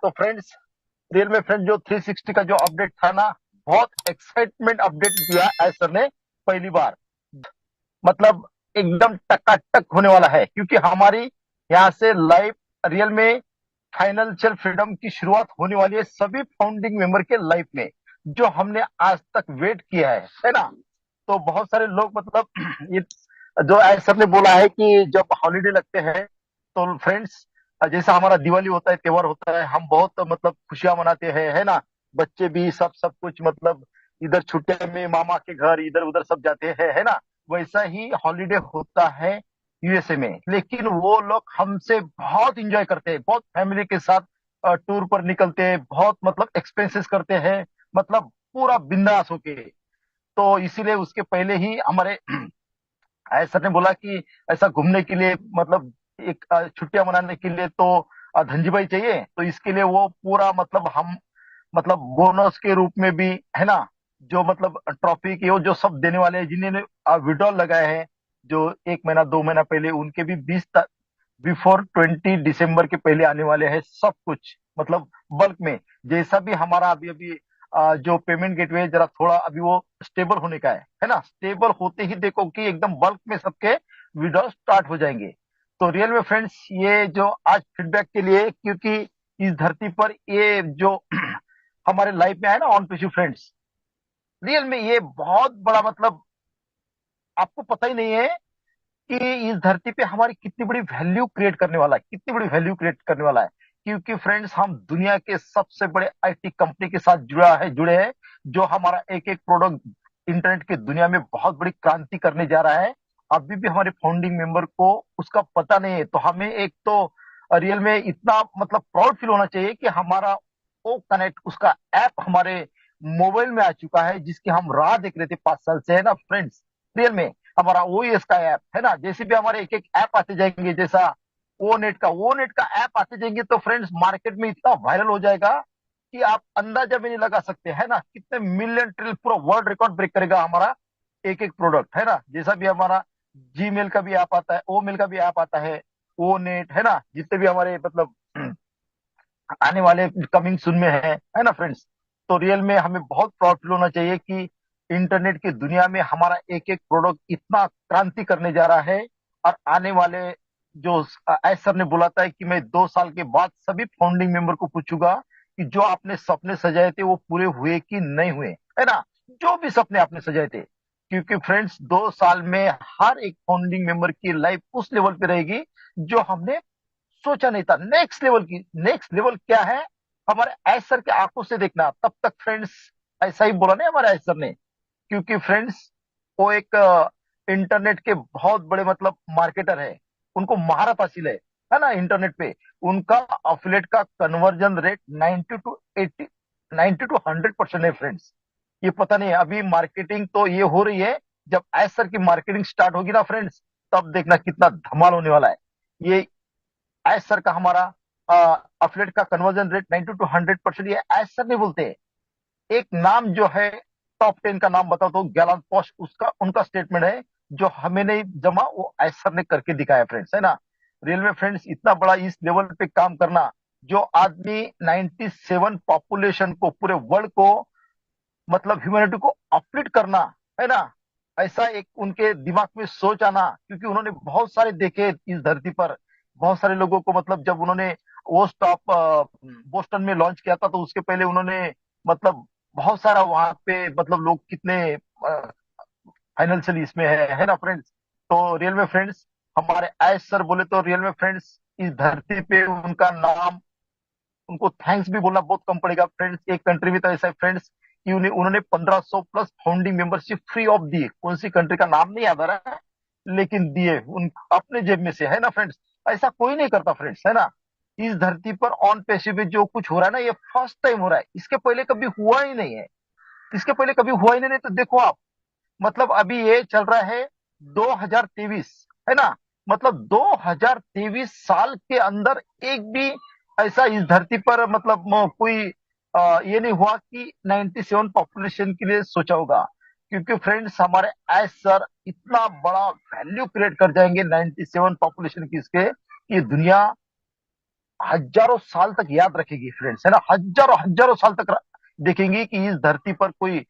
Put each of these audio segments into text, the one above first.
तो friends, real में friend जो 360 का जो अपडेट था ना, बहुत एक्साइटमेंट अपडेट दिया एज सर ने पहली बार। मतलब एकदम टकाटक होने वाला है, क्योंकि हमारी यहाँ से लाइव रियल में फाइनेंशियल फ्रीडम की शुरुआत होने वाली है सभी फाउंडिंग मेंबर के लाइफ में, जो हमने आज तक वेट किया है ना। तो बहुत सारे लोग मतलब ये जो एज सर ने बोला है कि जब हॉलीडे लगते हैं तो फ्रेंड्स, जैसा हमारा दिवाली होता है, त्योहार होता है, हम बहुत मतलब खुशियां मनाते हैं, है ना। बच्चे भी सब कुछ मतलब इधर छुट्टियों में मामा के घर इधर उधर सब जाते हैं, है ना। वैसा ही हॉलीडे होता है यूएसए में, लेकिन वो लोग हमसे बहुत इंजॉय करते हैं, बहुत फैमिली के साथ टूर पर निकलते हैं, बहुत मतलब एक्सपेंसेस करते हैं, मतलब पूरा बिंदास होके। तो इसीलिए उसके पहले ही हमारे सर ने बोला कि ऐसा घूमने के लिए मतलब एक छुट्टियां मनाने के लिए तो धनजी भाई चाहिए, तो इसके लिए वो पूरा मतलब हम मतलब बोनस के रूप में भी, है ना, जो मतलब ट्रॉफी की वो जो सब देने वाले हैं, जिन्होंने विड्रॉल लगाए हैं जो एक महीना दो महीना पहले, उनके भी 20 दिसंबर के पहले आने वाले हैं सब कुछ, मतलब बल्क में। जैसा भी हमारा अभी अभी जो पेमेंट गेटवे जरा थोड़ा अभी वो स्टेबल होने का है ना। स्टेबल होते ही देखो कि एकदम बल्क में सबके विड्रॉल स्टार्ट हो जाएंगे। तो रियल में फ्रेंड्स, ये जो आज फीडबैक के लिए, क्योंकि इस धरती पर ये जो हमारे लाइफ में है ना ऑन पेशु फ्रेंड्स, रियल में ये बहुत बड़ा मतलब आपको पता ही नहीं है कि इस धरती पे हमारी कितनी बड़ी वैल्यू क्रिएट करने वाला है, कितनी बड़ी वैल्यू क्रिएट करने वाला है। क्योंकि फ्रेंड्स, हम दुनिया के सबसे बड़े आईटी कंपनी के साथ जुड़े हैं, जो हमारा एक एक प्रोडक्ट इंटरनेट की दुनिया में बहुत बड़ी क्रांति करने जा रहा है। अभी भी हमारे फाउंडिंग मेंबर को उसका पता नहीं है, तो हमें एक तो रियल में इतना मतलब प्राउड फील होना चाहिए कि हमारा ओ कनेक्ट उसका ऐप हमारे मोबाइल में आ चुका है, जिसकी हम राह देख रहे थे 5 साल से, है ना फ्रेंड्स। रियल में हमारा ओएस का ऐप है ना, जैसे भी हमारे एक एक ऐप आते जाएंगे, जैसा वो नेट का ऐप आते जाएंगे, तो फ्रेंड्स मार्केट में इतना वायरल हो जाएगा कि आप अंदाजा भी नहीं लगा सकते, है ना। कितने मिलियन ट्रिल पूरा वर्ल्ड रिकॉर्ड ब्रेक करेगा हमारा एक एक प्रोडक्ट, है ना। जैसा भी हमारा जीमेल का भी ऐप आता है, ओ मेल का भी ऐप आता है, ओ नेट, है ना, जितने भी हमारे मतलब आने वाले कमिंग सुन में है ना फ्रेंड्स। तो रियल में हमें बहुत प्राउड फील होना चाहिए कि इंटरनेट की दुनिया में हमारा एक एक प्रोडक्ट इतना क्रांति करने जा रहा है। और आने वाले जो एस सर ने बोला था कि मैं 2 साल के बाद सभी फाउंडिंग मेंबर को पूछूंगा कि जो आपने सपने सजाए थे वो पूरे हुए कि नहीं हुए, है ना। जो भी सपने आपने सजाए थे, क्योंकि फ्रेंड्स 2 साल में हर एक फाउंडिंग मेंबर की लाइफ उस लेवल पे रहेगी जो हमने सोचा नहीं था। नेक्स्ट लेवल क्या है, हमारे ऐसर के आंखों से देखना। तब तक फ्रेंड्स, ऐसा ही बोला नहीं हमारे ऐसर ने, क्योंकि फ्रेंड्स वो एक इंटरनेट के बहुत बड़े मतलब मार्केटर है, उनको महारत हासिल है ना इंटरनेट पे। उनका अफिलेट का कन्वर्जन रेट 90 टू 100% है फ्रेंड्स। ये पता नहीं, अभी मार्केटिंग तो ये हो रही है, जब ऐसर की मार्केटिंग स्टार्ट होगी ना फ्रेंड्स, तब देखना कितना धमाल होने वाला है। ये एज सर का हमारा अफलेट का कन्वर्जन रेट 90 टू 100%, ये एज सर नहीं बोलते। एक नाम जो है, टॉप 10 का नाम बताओ तो गैलन पॉश, उसका उनका स्टेटमेंट है, जो हमें नहीं जमा वो एज सर ने करके दिखाया फ्रेंड्स, है ना। रियल में फ्रेंड्स, इतना बड़ा इस लेवल पे काम करना, जो आदमी 97 पॉपुलेशन को, पूरे वर्ल्ड को मतलब ह्यूमैनिटी को अपलिफ्ट करना, है ना, ऐसा एक उनके दिमाग में सोच आना। क्योंकि उन्होंने बहुत सारे देखे इस धरती पर, बहुत सारे लोगों को मतलब जब उन्होंने वो स्टॉप बोस्टन में लॉन्च किया था, तो उसके पहले उन्होंने मतलब बहुत सारा वहां पे मतलब लोग कितने फाइनेंशियल इसमें है ना फ्रेंड्स। तो रियल में फ्रेंड्स, हमारे आयस सर बोले तो रियल में फ्रेंड्स, इस धरती पे उनका नाम, उनको थैंक्स भी बोलना बहुत कम पड़ेगा फ्रेंड्स। एक कंट्री में तो ऐसा है फ्रेंड्स कि उन्होंने 1500 plus founding membership free of दिए, कौन सी कंट्री का नाम नहीं याद आ रहा है, लेकिन दिए उन अपने जेब में से, है ना फ्रेंड्स। ऐसा कोई नहीं करता फ्रेंड्स, है ना। इस धरती पर ऑन पैसे में जो कुछ हो रहा है ना, ये फर्स्ट टाइम हो रहा है, इसके पहले कभी हुआ ही नहीं है। इसके पहले कभी हुआ ही नहीं, तो देखो आप, मतलब अभी ये चल रहा है 2023, है ना। मतलब 2023 साल के अंदर एक भी ऐसा इस धरती पर मतलब कोई ये नहीं हुआ कि 97 पॉपुलेशन के लिए सोचा होगा। क्योंकि फ्रेंड्स, हमारे एज सर इतना बड़ा वैल्यू क्रिएट कर जाएंगे 97 पॉपुलेशन की, इसके ये दुनिया हजारों साल तक याद रखेगी फ्रेंड्स, है ना, हजारों हजारों साल तक देखेंगी कि इस धरती पर कोई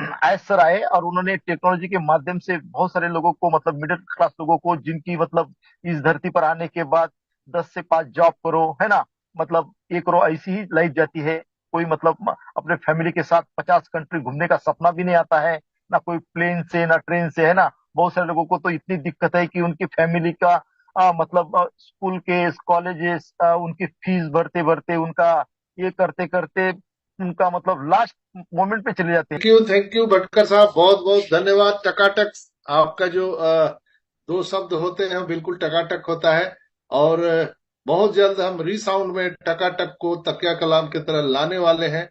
सर आए और उन्होंने टेक्नोलॉजी के माध्यम से बहुत सारे लोगों को, मतलब मिडिल क्लास लोगों को, जिनकी मतलब इस धरती पर आने के बाद 10 से 5 जॉब करो, है ना, मतलब ये करो, ऐसी ही लाइफ जाती है। कोई मतलब अपने फैमिली के साथ 50 कंट्री घूमने का सपना भी नहीं आता है, ना कोई प्लेन से ना ट्रेन से, है ना। बहुत सारे लोगों को तो इतनी दिक्कत है कि उनकी फैमिली का मतलब स्कूल के कॉलेजेस उनकी फीस भरते भरते उनका ये करते करते उनका मतलब लास्ट मोमेंट पे चले जाते हैं। थैंक यू भटकर साहब, बहुत बहुत धन्यवाद। टकाटक आपका जो दो शब्द होते हैं बिल्कुल टकाटक होता है। और बहुत जल्द हम रीसाउंड में टकाटक को तकिया कलाम की तरह लाने वाले हैं।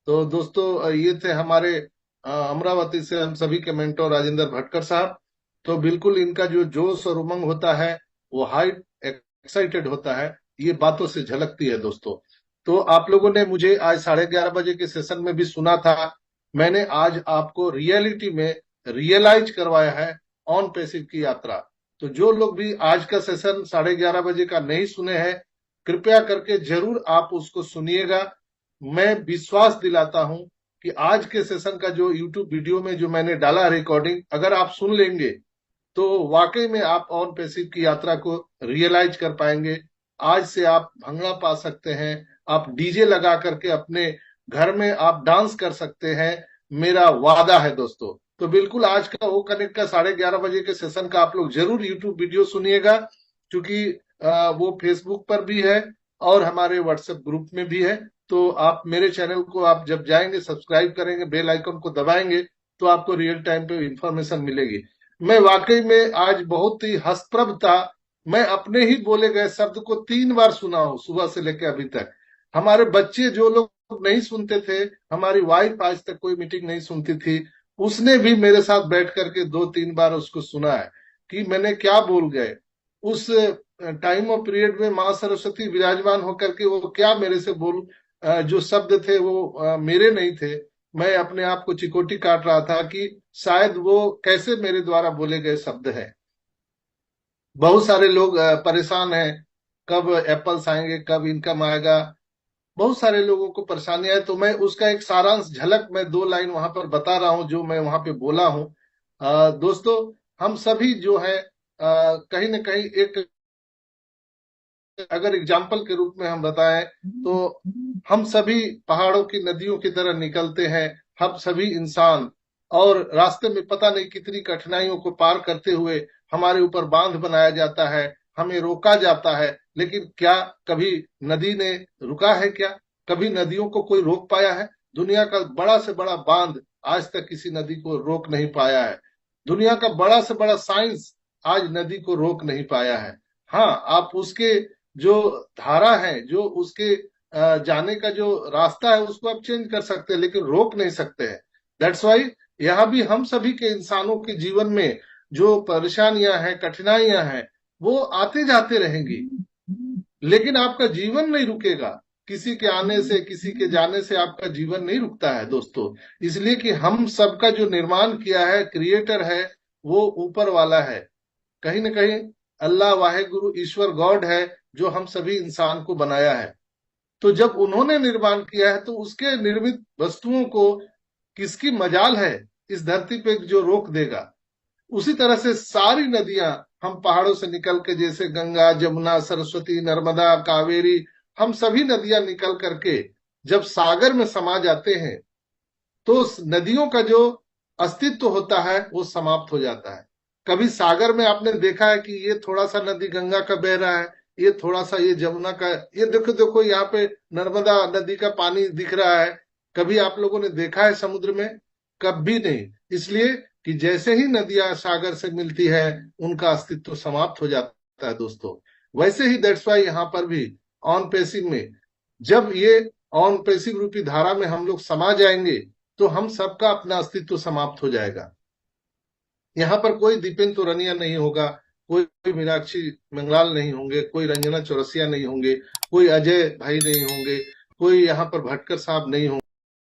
तो दोस्तों ये थे हमारे अमरावती से हम सभी के मेंटोर राजेंद्र भटकर साहब। तो बिल्कुल इनका जो जोश और उमंग होता है वो हाई एक्साइटेड होता है, ये बातों से झलकती है दोस्तों। तो आप लोगों ने मुझे आज 11:30 बजे के सेशन में भी सुना था। मैंने आज आपको रियलिटी में रियलाइज करवाया है ऑन पैसिव की यात्रा। तो जो लोग भी आज का सेशन 11:30 बजे का नहीं सुने हैं, कृपया करके जरूर आप उसको सुनिएगा। मैं विश्वास दिलाता हूं कि आज के सेशन का जो यूट्यूब वीडियो में जो मैंने डाला रिकॉर्डिंग, अगर आप सुन लेंगे तो वाकई में आप ऑन पैसिव की यात्रा को रियलाइज कर पाएंगे। आज से आप भंगड़ा पा सकते हैं, आप डीजे लगा करके अपने घर में आप डांस कर सकते हैं, मेरा वादा है दोस्तों। तो बिल्कुल आज का वो कनेक्ट का 11:30 बजे के सेशन का आप लोग जरूर यूट्यूब वीडियो सुनिएगा, क्योंकि वो फेसबुक पर भी है और हमारे व्हाट्सएप ग्रुप में भी है। तो आप मेरे चैनल को आप जब जाएंगे सब्सक्राइब करेंगे, बेल आइकन को दबाएंगे, तो आपको रियल टाइम पे इंफॉर्मेशन मिलेगी। मैं वाकई में आज बहुत ही हंसप्रद था। मैं अपने ही बोले गए शब्द को 3 बार सुना हूं सुबह से लेकर अभी तक। हमारे बच्चे जो लोग नहीं सुनते थे, हमारी वाइफ आज तक कोई मीटिंग नहीं सुनती थी, उसने भी मेरे साथ बैठ करके 2-3 बार उसको सुना है कि मैंने क्या बोल गए। उस टाइम ऑफ पीरियड में माँ सरस्वती विराजमान होकर के वो क्या मेरे से बोल जो शब्द थे वो मेरे नहीं थे। मैं अपने आप को चिकोटी काट रहा था कि शायद वो कैसे मेरे द्वारा बोले गए शब्द हैं। बहुत सारे लोग परेशान हैं, कब एप्पल्स आएंगे, कब इनकम आएगा। बहुत सारे लोगों को परेशानियां है। तो मैं उसका एक सारांश झलक मैं 2 लाइन वहां पर बता रहा हूं जो मैं वहां पे बोला हूं। दोस्तों, हम सभी जो है कहीं ना कहीं एक, अगर एग्जाम्पल के रूप में हम बताएं तो हम सभी पहाड़ों की नदियों की तरह निकलते हैं। हम सभी इंसान, और रास्ते में पता नहीं कितनी कठिनाइयों को पार करते हुए हमारे ऊपर बांध बनाया जाता है, हमें रोका जाता है। लेकिन क्या कभी नदी ने रुका है क्या? कभी नदियों को कोई रोक पाया है? दुनिया का बड़ा से बड़ा बांध आज तक किसी नदी को रोक नहीं पाया है। दुनिया का बड़ा से बड़ा साइंस आज नदी को रोक नहीं पाया है। हाँ, आप उसके जो धारा है, जो उसके जाने का जो रास्ता है, उसको आप चेंज कर सकते हैं, लेकिन रोक नहीं सकते हैं। दैट्स वाई यहाँ भी हम सभी के इंसानों के जीवन में जो परेशानियां हैं, कठिनाइयां हैं, वो आते जाते रहेंगी। लेकिन आपका जीवन नहीं रुकेगा। किसी के आने से, किसी के जाने से आपका जीवन नहीं रुकता है दोस्तों। इसलिए कि हम सबका जो निर्माण किया है, क्रिएटर है, वो ऊपर वाला है। कहीं ना कहीं अल्लाह वाहेगुरु ईश्वर गॉड है जो हम सभी इंसान को बनाया है। तो जब उन्होंने निर्माण किया है तो उसके निर्मित वस्तुओं को किसकी मजाल है इस धरती पे जो रोक देगा? उसी तरह से सारी नदियां, हम पहाड़ों से निकल के, जैसे गंगा, जमुना, सरस्वती, नर्मदा, कावेरी, हम सभी नदियां निकल करके जब सागर में समा जाते हैं तो उस नदियों का जो अस्तित्व होता है वो समाप्त हो जाता है। कभी सागर में आपने देखा है कि ये थोड़ा सा नदी गंगा का बह रहा है, ये थोड़ा सा ये जमुना का, ये देखो देखो यहाँ पे नर्मदा नदी का पानी दिख रहा है? कभी आप लोगों ने देखा है समुद्र में? कभी नहीं। इसलिए कि जैसे ही नदियां सागर से मिलती है उनका अस्तित्व समाप्त हो जाता है दोस्तों। वैसे ही दैट्स वाई यहाँ पर भी ऑन पेसिव में, जब ये ऑन पेसिव रूपी धारा में हम लोग समा जाएंगे तो हम सबका अपना अस्तित्व समाप्त हो जाएगा। यहाँ पर कोई दीपेन तोरनिया नहीं होगा, कोई मीनाक्षी मंगलाल नहीं होंगे, कोई रंजना चौरसिया नहीं होंगे, कोई अजय भाई नहीं होंगे, कोई यहाँ पर भटकर साहब नहीं होंगे।